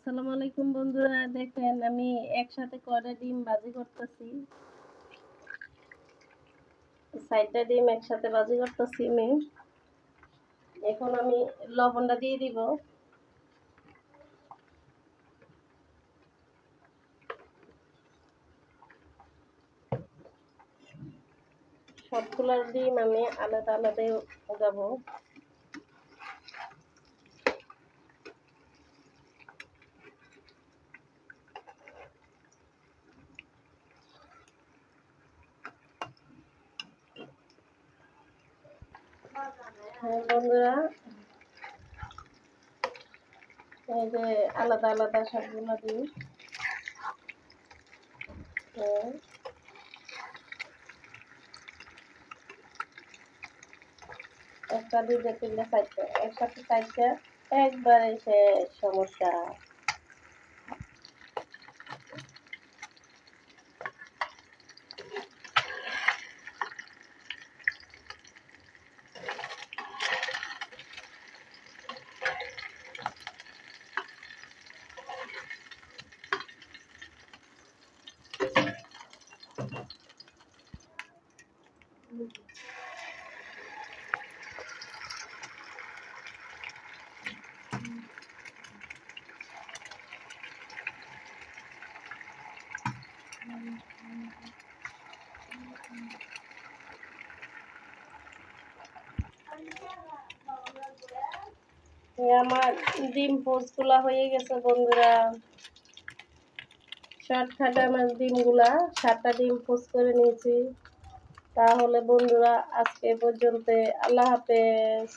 আসসালামু আলাইকুম বন্ধুরা, দেখেন আমি একসাথে কয়টা ডিম ভাজি করতেছি। 4টা ডিম একসাথে ভাজি করতেছি আমি। এখন আমি লবণটা দিয়ে দিব। সবগুলা ডিম আমি আলাদা আলাদা উঠাবো। হ্যাঁ বন্ধুরা, এই যে আলাদা আলাদা সবগুলো ডিম। হ্যাঁ, একটা দুইটা তিনটা চারটা একসাথে 4টা একবারে শেষ সমস্যা। আমার ডিম পোস্টগুলা হয়ে গেছে বন্ধুরা। শর্টকাটে আমার ডিমগুলা 7টা ডিম পোস্ট করে নিয়েছি। তাহলে বন্ধুরা আজকে পর্যন্ত, আল্লাহ হাফেজ।